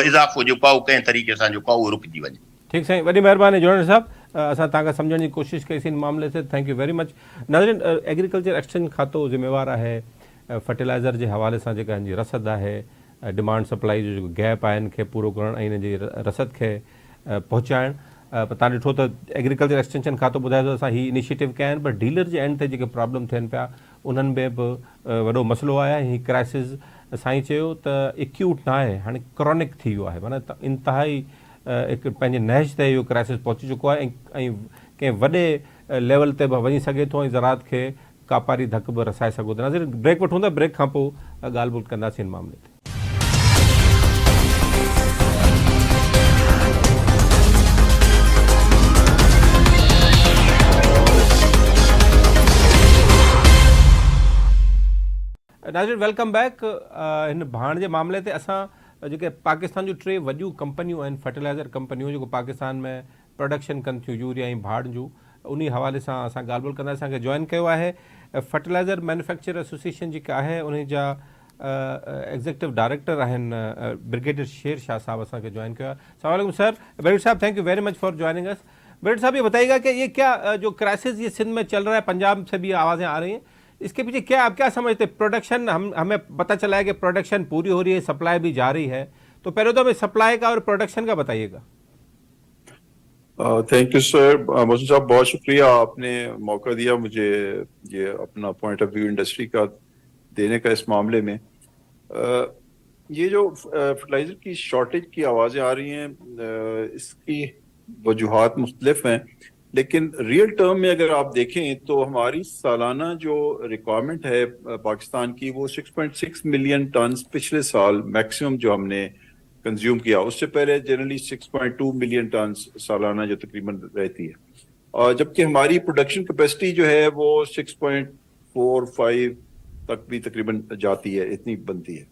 इज़ाफ़ो जेको आहे उहो कंहिं तरीक़े सां जेको आहे उहो रुकिजी वञे। ठीक साईं, वॾी महिरबानी जोड़ण साहब, असां तव्हांखे सम्झण जी कोशिशि कईसीं इन मामले से, थैंक यू वेरी मच। नाज़रीन, एग्रीकल्चर एक्सचेंज खातो ज़िम्मेवार आहे फर्टिलाइज़र जे हवाले सां जेका हिन जी रसद आहे, डिमांड सप्लाई जो जेको गैप आहे हिन खे पूरो करणु ऐं हिन जी रसद खे पहुचाइणु। तव्हां ॾिठो त एग्रीकल्चर एक्सटेंशन खातो ॿुधाए थो असां ही इनिशिएटिव कया आहिनि, पर डीलर जे एंड ते जेके प्रॉब्लम थियनि पिया उन्हनि में बि वॾो मसइलो आहे। ही क्राइसिस साईं चयो त एक्यूट न आहे, हाणे क्रॉनिक थी वियो आहे, माना इंतिहाई हिकु पंहिंजे नहज ते इहो क्राइसिस पहुची चुको आहे ऐं कंहिं वॾे लेवल ते बि वञी सघे थो ऐं ज़रात खे कापारी धक बि रसाए सघो था। नाज़रीन, ब्रेक वठूं था, ब्रेक खां पोइ ॻाल्हि ॿोल्हि कंदासीं हिन मामले ते। नाज़रीन, वेलकम बैक। हिन भाण जे मामले ते असां जेके पाकिस्तान जूं 3 वॾियूं कंपनियूं आहिनि, फर्टिलाइज़र कंपनियूं जेको पाकिस्तान में प्रोडक्शन कनि थियूं यूरिया ऐं भाड़ जूं, उन हवाले सां असां ॻाल्हि ॿोल्हि कंदा। असांखे जॉइन कयो आहे फर्टिलाइज़र मैन्युफैक्चरर एसोसिएशन जेका आहे उन जा एग्ज़ीक्यूटिव डायरेक्टर आहिनि ब्रिगेडियर शेर शाह साहब, असांखे जॉइन कयो आहे। अस्सलाम वालेकुम सर। ब्रिगेडियर साहब, thank you very much for joining us. Brigadier साहब, ये बताइएगा कि ये क्या जो क्राइसिस ये सिंध में चल रहा है, पंजाब से भी आवाज़ें आ रही हैं, इसके पीछे क्या, आप क्या समझते हैं? प्रोडक्शन हमें पता चला है कि प्रोडक्शन पूरी हो रही है, सप्लाई भी जारी है, तो पहले तो हमें सप्लाई का और प्रोडक्शन का बताइएगा। Thank you sir. मोहसिन साहब, बहुत शुक्रिया, आपने मौका दिया मुझे ये अपना पॉइंट ऑफ व्यू इंडस्ट्री का देने का इस मामले में। ये जो फर्टिलाइज़र की शॉर्टेज की आवाज़ें आ रही हैं, इसकी वजूहात मुख्तलिफ हैं, लेकिन रियल टर्म में अगर आप देखें तो हमारी सालाना जो रिक्वायरमेंट है पाकिस्तान की, वो 6.6 मिलियन टन पिछले साल मैक्सिमम जो हमने कंज्यूम किया। उससे पहले जनरली 6.2 मिलियन टन सालाना जो तकरीबन रहती है, और जबकि हमारी प्रोडक्शन कैपेसिटी जो है वो 6.45 तक भी तकरीबन जाती है, इतनी बनती है।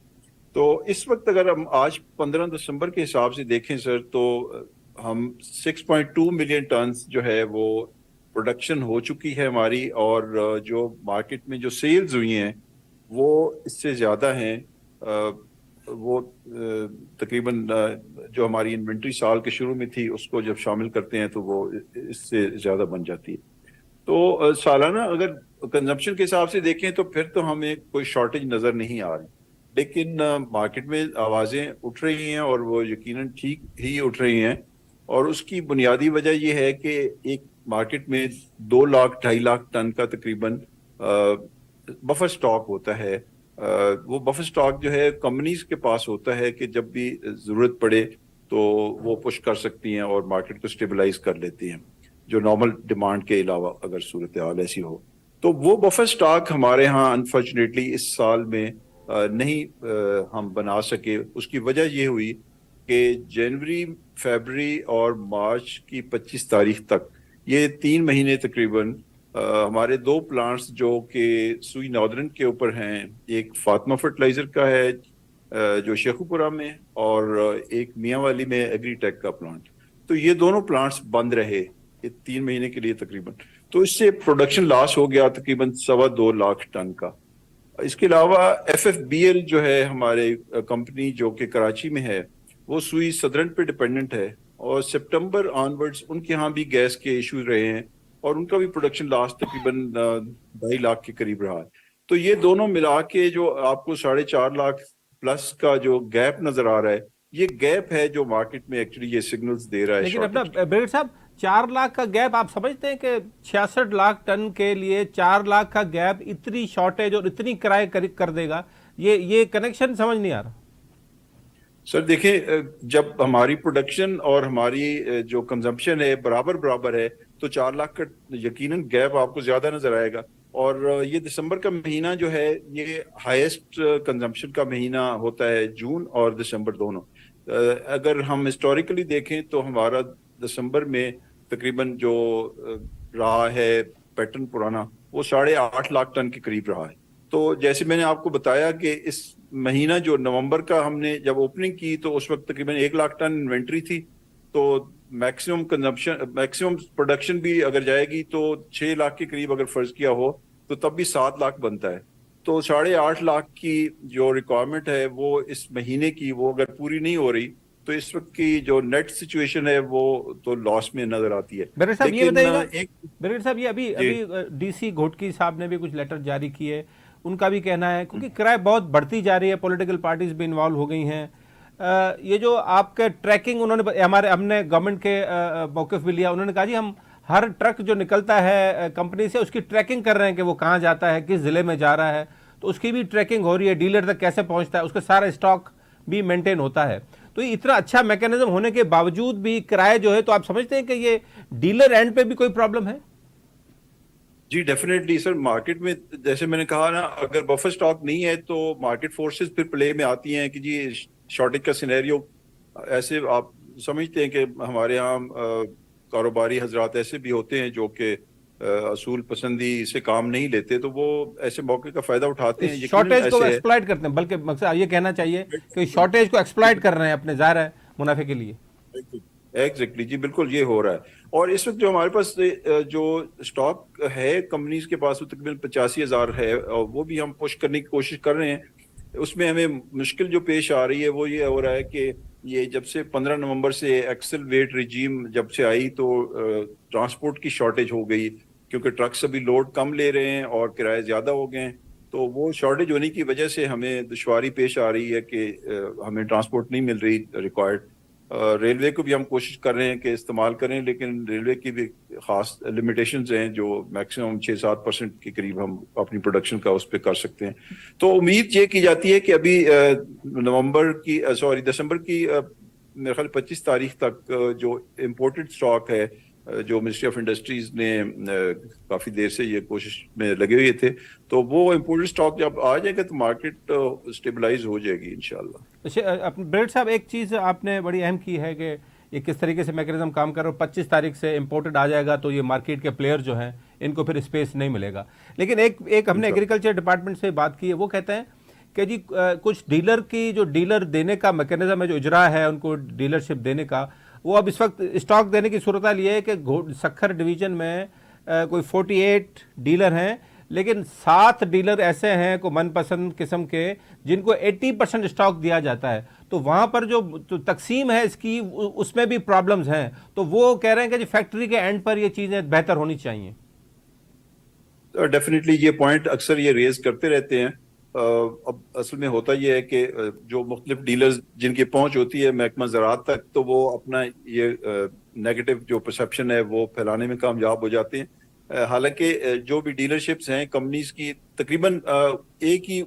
तो इस वक्त अगर हम आज 15 दिसंबर के हिसाब से देखें सर, तो हम 6.2 मिलियन टन जो है वो प्रोडक्शन हो चुकी है हमारी, और जो मार्केट में जो सेल्स हुई हैं वो इससे ज़्यादा हैं। वो तकरीबन जो हमारी इन्वेंट्री साल के शुरू में थी उसको जब शामिल करते हैं तो वो इससे ज़्यादा बन जाती है। तो सालाना अगर कंजम्पशन के हिसाब से देखें तो फिर तो हमें कोई शॉर्टेज नज़र नहीं आ रही, लेकिन मार्केट में आवाज़ें उठ रही हैं और वो यकीनन ठीक ही उठ रही हैं, और उसकी बुनियादी वजह ये है कि एक मार्केट में 2 लाख 2.5 लाख टन का तकरीबन बफर स्टॉक होता है। वो बफर स्टॉक जो है कंपनीज के पास होता है कि जब भी ज़रूरत पड़े तो वो पुश कर सकती हैं और मार्केट को स्टेबलाइज कर लेती हैं, जो नॉर्मल डिमांड के अलावा अगर सूरत हाल ऐसी हो। तो वो बफर स्टॉक हमारे यहाँ अनफॉर्चुनेटली इस साल में नहीं हम बना सके। उसकी वजह ये हुई कि जनवरी, फरवरी और मार्च की 25 तारीख तक, ये 3 महीने तकरीबन हमारे 2 प्लांट्स जो कि सुई नॉर्दर्न के ऊपर हैं, एक फातिमा फर्टिलाइजर का है जो शेखुपुरा में, और एक मियाँ वाली में एग्रीटेक का प्लांट, तो ये दोनों प्लांट्स बंद रहे ये 3 महीने के लिए तकरीबन। तो इससे प्रोडक्शन लॉस हो गया तकरीबन 2.25 लाख टन का। इसके अलावा FFBL जो है हमारे कंपनी जो कि कराची में है, वो सुई सदरन पे डिपेंडेंट है, और सितंबर ऑनवर्ड्स उनके यहाँ भी गैस के इश्यूज रहे हैं और उनका भी प्रोडक्शन लास्ट तकरीबन 2.5 लाख के करीब रहा है। तो ये दोनों मिला के जो आपको 4.5 लाख प्लस का जो गैप नजर आ रहा है, ये गैप है जो मार्केट में एक्चुअली ये सिग्नल्स दे रहा है। लेकिन अपना ब्रिगेडियर साहब, 4 लाख का गैप आप समझते हैं कि 66 लाख टन के लिए 4 लाख का गैप इतनी शॉर्टेज और इतनी किराए कर देगा? ये कनेक्शन समझ नहीं आ रहा। सर देखिए, जब हमारी प्रोडक्शन और हमारी जो कंजम्पशन है बराबर है तो 4 लाख का यकीनन गैप आपको ज्यादा नजर आएगा। और ये दिसंबर का महीना जो है ये हाईएस्ट कंजम्पशन का महीना होता है, जून और दिसंबर दोनों। अगर हम हिस्टोरिकली देखें तो हमारा दिसंबर में तकरीबन जो रहा है पैटर्न पुराना, वो 8.5 लाख टन के करीब रहा है। तो जैसे मैंने आपको बताया कि इस महीना जो नवंबर का हमने जब ओपनिंग की तो उस वक्त तकरीबन 1 लाख टन इन्वेंट्री थी। तो मैक्सिमम कंजम्पशन, मैक्सिमम प्रोडक्शन भी अगर जाएगी तो 6 लाख के करीब अगर फर्ज किया हो तो तब भी 7 लाख बनता है। तो 8.5 लाख की जो रिक्वायरमेंट है वो इस महीने की, वो अगर पूरी नहीं हो रही तो इस वक्त की जो नेट सिचुएशन है वो तो लॉस में नजर आती है। ब्रिगेड साहब ये बताइएगा, एक ब्रिगेड साहब ये अभी जी अभी डीसी घोटकी साहब ने भी कुछ लेटर जारी किए, उनका भी कहना है क्योंकि किराए बहुत बढ़ती जा रही है, पॉलिटिकल पार्टीज भी इन्वॉल्व हो गई हैं। ये जो आपके ट्रैकिंग उन्होंने हमने गवर्नमेंट के मौक़िफ़ भी लिया, उन्होंने कहा जी हम हर ट्रक जो निकलता है कंपनी से उसकी ट्रैकिंग कर रहे हैं कि वो कहाँ जाता है, किस ज़िले में जा रहा है, तो उसकी भी ट्रैकिंग हो रही है, डीलर तक कैसे पहुँचता है, उसका सारा स्टॉक भी मेंटेन होता है। तो ये इतना अच्छा मैकेनिज्म होने के बावजूद भी किराए जो है, तो आप समझते हैं कि ये डीलर एंड पे भी कोई प्रॉब्लम है? जी डेफिनेटली सर, मार्केट में जैसे मैंने कहा ना, अगर बफर स्टॉक नहीं है तो मार्केट फोर्सेस फिर प्ले में आती हैं कि जी शॉर्टेज का सिनेरियो। ऐसे आप समझते हैं कि हमारे यहाँ कारोबारी हजरात ऐसे भी होते हैं जो कि असूल पसंदी से काम नहीं लेते, तो वो ऐसे मौके का फायदा उठाते हैं। शॉर्टेज को ऐसे एक्सप्लॉइट करते हैं, बल्कि मकसद ये कहना चाहिए कि शॉर्टेज को एक्सप्लॉइट कर रहे हैं अपने ज़ाहिर है मुनाफे के लिए। एग्जैक्टली जी, बिल्कुल ये हो रहा है। और इस वक्त जो हमारे पास जो स्टॉक है कंपनीज के पास वो तकरीबन 85,000 है, और वो भी हम पुश करने की कोशिश कर रहे हैं। उसमें हमें मुश्किल जो पेश आ रही है वो ये हो रहा है कि ये जब से 15 नवंबर से एक्सेल वेट रिजीम जब से आई तो ट्रांसपोर्ट की शॉर्टेज हो गई, क्योंकि ट्रक्स अभी लोड कम ले रहे हैं और किराए ज़्यादा हो गए हैं। तो वो शॉर्टेज होने की वजह से हमें दुश्वारी पेश आ रही है कि हमें ट्रांसपोर्ट नहीं मिल रही रिक्वायर्ड। रेलवे को भी हम कोशिश कर रहे हैं कि इस्तेमाल करें, लेकिन रेलवे की भी खास लिमिटेशंस हैं जो मैक्सिमम 6-7% के करीब हम अपनी प्रोडक्शन का उस पर कर सकते हैं। तो उम्मीद ये की जाती है कि अभी दिसंबर की मेरे ख्याल 25 तारीख तक जो इम्पोर्टेड स्टॉक है, जो मिनिस्ट्री ऑफ इंडस्ट्रीज ने काफी देर से ये कोशिश में लगे हुए थे, तो वो इम्पोर्टेड स्टॉक जब आ जाएगा तो मार्केट स्टेबलाइज हो जाएगी इंशाल्लाह। अच्छा ब्रिगेड साहब, एक चीज़ आपने बड़ी अहम की है कि ये किस तरीके से मैकेनिज्म काम कर रहा है। 25 तारीख से इम्पोर्टेड आ जाएगा तो ये मार्केट के प्लेयर जो हैं इनको फिर स्पेस नहीं मिलेगा। लेकिन एक हमने एग्रीकल्चर डिपार्टमेंट से बात की है, वो कहते हैं कि जी कुछ डीलर की जो डीलर देने का मैकेनिज्म है, जो इजरा है उनको डीलरशिप देने का, वो अब इस वक्त स्टॉक देने की सूरत हाल ये है कि सक्खर डिवीजन में कोई 48 डीलर हैं, लेकिन 7 डीलर ऐसे हैं को मनपसंद किस्म के जिनको 80% स्टॉक दिया जाता है। तो वहाँ पर जो तो तकसीम है इसकी, उसमें भी प्रॉब्लम्स हैं। तो वो कह रहे हैं कि जी फैक्ट्री के एंड पर ये चीज़ें बेहतर होनी चाहिए। डेफिनेटली ये पॉइंट अक्सर ये रेज करते रहते हैं। अब असल में होता यह है कि जो मुख्तलिफ डीलर्स जिनकी पहुंच होती है महकमा ज़राअत तक, तो वो अपना ये नेगेटिव जो परसेप्शन है वो फैलाने में कामयाब हो जाते हैं। हालांकि जो भी डीलरशिप्स हैं कंपनीज की, तकरीबन एक ही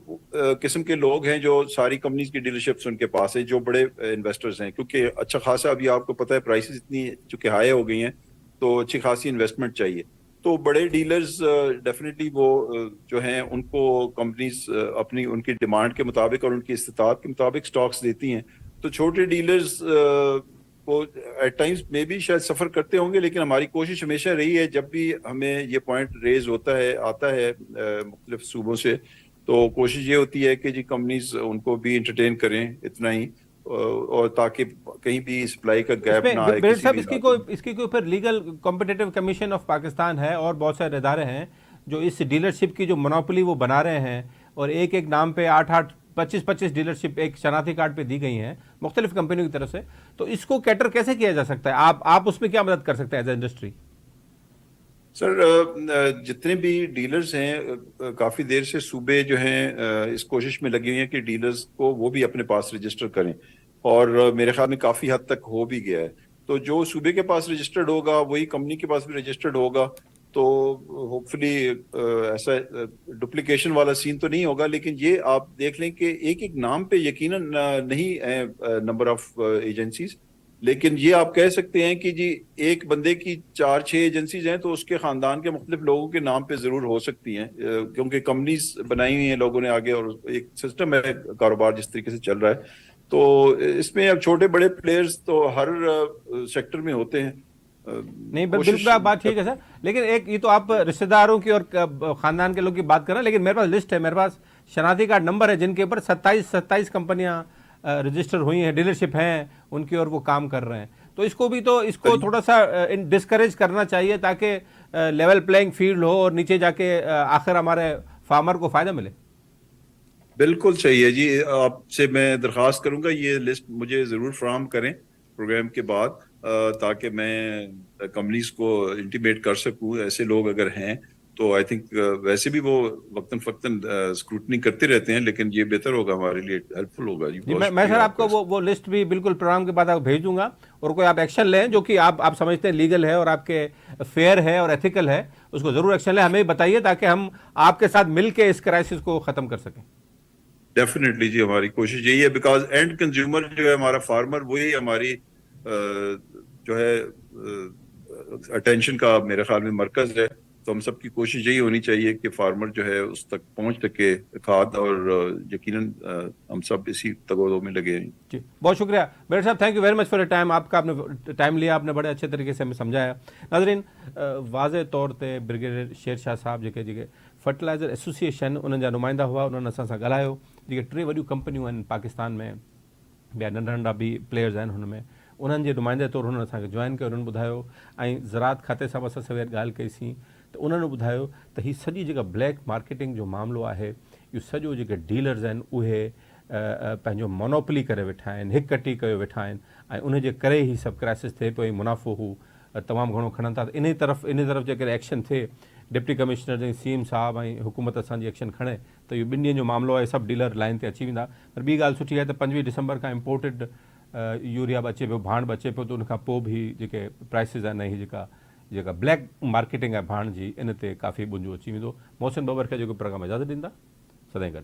किस्म के लोग हैं जो सारी कंपनीज की डीलरशिप्स उनके पास है, जो बड़े इन्वेस्टर्स हैं। क्योंकि अच्छा खासा अभी आपको पता है प्राइसेस इतनी चूंकि हाई हो गई हैं, तो अच्छी खासी इन्वेस्टमेंट चाहिए। तो बड़े डीलर्स डेफिनेटली वो जो हैं उनको कंपनीज अपनी उनकी डिमांड के मुताबिक और उनकी इस्तिताअत के मुताबिक स्टॉक्स देती हैं। तो छोटे डीलर्स वो एट टाइम्स में भी शायद सफ़र करते होंगे, लेकिन हमारी कोशिश हमेशा रही है जब भी हमें ये पॉइंट रेज होता है आता है मुख्तलिफ सूबों से, तो कोशिश ये होती है कि जी कंपनीज उनको भी इंटरटेन करें इतना ही, और ताकि कहीं भी सप्लाई का गैप ना आए। ब्रिगेड साहब, इसकी कोई फिर legal competitive commission of Pakistan है और बहुत सारे इदारे हैं जो इस डीलरशिप की जो मोनोपोली वो बना रहे हैं, और एक एक नाम पे 8-8 25-25 डीलरशिप एक शनाख्ती कार्ड पे दी गई हैं मुख्तलिफ कंपनियों की तरफ से। तो इसको कैटर कैसे किया जा सकता है? आप उसमें क्या मदद कर सकते हैं एज ए इंडस्ट्री? सर जितने भी डीलर्स हैं काफ़ी देर से सूबे जो हैं इस कोशिश में लगे हुए हैं कि डीलर्स को वो भी अपने पास रजिस्टर करें, और मेरे ख्याल में काफ़ी हद तक हो भी गया है। तो जो सूबे के पास रजिस्टर्ड होगा वही कंपनी के पास भी रजिस्टर्ड होगा, तो होपफुली ऐसा डुप्लीकेशन वाला सीन तो नहीं होगा। लेकिन ये आप देख लें कि एक एक नाम पे यकीनन नहीं है नंबर ऑफ एजेंसीज, लेकिन ये आप कह सकते हैं कि जी एक बंदे की 4-6 एजेंसीज हैं तो उसके खानदान के मुख्तलिफ लोगों के नाम पे जरूर हो सकती हैं, क्योंकि कंपनीज बनाई हुई हैं लोगों ने आगे और एक सिस्टम है कारोबार जिस तरीके से चल रहा है। तो इसमें अब छोटे बड़े प्लेयर्स तो हर सेक्टर में होते हैं। नहीं कोशिश बिल्कुल आप बात ठीक है सर, लेकिन एक ये तो आप रिश्तेदारों की और खानदान के लोग की बात कर रहे हैं, लेकिन मेरे पास लिस्ट है, मेरे पास शनाख्ती कार्ड नंबर है जिनके ऊपर 27 कंपनियां रजिस्टर हुई हैं, डीलरशिप हैं उनकी, और वो काम कर रहे हैं। तो इसको थोड़ा सा डिस्करेज करना चाहिए ताकि लेवल प्लेइंग फील्ड हो और नीचे जाके आखिर हमारे फार्मर को फायदा मिले। बिल्कुल सही है जी। आपसे मैं दरख्वास्त करूंगा ये लिस्ट मुझे जरूर फराहम करें प्रोग्राम के बाद, ताकि मैं कंपनीज को इंटीमेट कर सकूं। ऐसे लोग अगर हैं तो आई थिंक वैसे भी वो वक्तन फक्तन स्क्रूटनी करते रहते हैं, लेकिन ये बेहतर होगा, हमारे लिए हेल्पफुल होगा जी। जी मैं सर आपको वो लिस्ट भी बिल्कुल प्रोग्राम के बाद आपको भेज दूंगा, और कोई आप एक्शन लें जो कि आप समझते हैं लीगल है और आपके फेयर है और एथिकल है, उसको जरूर एक्शन लें, हमें बताइए ताकि हम आपके साथ मिलकर इस क्राइसिस को खत्म कर सकें। डेफिनेटली जी, हमारी कोशिश यही है, बिकॉज एंड कंज्यूमर जो है हमारा फार्मर, वही हमारी जो है अटेंशन का मेरे ख्याल में मरकज है। तो हम सबकी कोशिश यही होनी चाहिए कि फार्मर जो है उस तक पहुंच सके खाद, और यकीनन हम सब इसी तगोदो में लगे हैं। जी बहुत शुक्रिया बेटर साहब, thank you very much for your time. आपका आपने टाइम लिया, आपने बड़े अच्छे तरीके से हमें समझाया। नाज़रीन, वाज़े तौर पे ब्रिगेडियर शेर शाह साहब जेके फर्टिलाइज़र एसोसिएशन उन्हनि जा नुमाइंदा हुआ, उन्होंने असां सां ॻाल्हायो। जेके 3 वॾियूं कंपनियूं आहिनि पाकिस्तान में, ॿिया नंढा नंढा बि प्लेयर्स आहिनि हुनमें, उन्हनि जे नुमाइंदे तौरु हुननि असांखे जॉइन कयो। उन्हनि ॿुधायो, ऐं ज़रात खाते सां असां सवेर ॻाल्हि कईसीं त उन्हनि ॿुधायो त हीअ सॼी जेका ब्लैक मार्केटिंग जो मामिलो आहे, इहो सॼो जेके डीलर्स आहिनि उहे पंहिंजो मोनोपली करे वेठा आहिनि, हिकु कटी कयो वेठा आहिनि, ऐं उन जे करे ई सभु क्राइसिस थिए पियो, ऐं मुनाफ़ो हू तमामु घणो खणनि था। इन तरफ़ जेकॾहिं एक्शन थिए, डिप्टी कमिश्नर ऐं CM साहब ऐं हुकूमत असांजी एक्शन खणे, त इहो 2 ॾींहंनि जो मामिलो आहे, सभु डीलर लाइन ते अची वेंदा। पर ॿी ॻाल्हि सुठी आहे त 25 दिसंबर खां इम्पोर्टेड यूरिया बि अचे पियो, भाण बि अचे पियो, त उनखां पोइ बि जेके प्राइसिस आहिनि, ऐं जेका ब्लैक मार्केटिंग आहे भाण जी, इन ते काफ़ी बुंजो अची वेंदो। मोहसिन बबर खे जेको प्रोग्राम इजाज़त ॾींदा, सदाईं गॾु।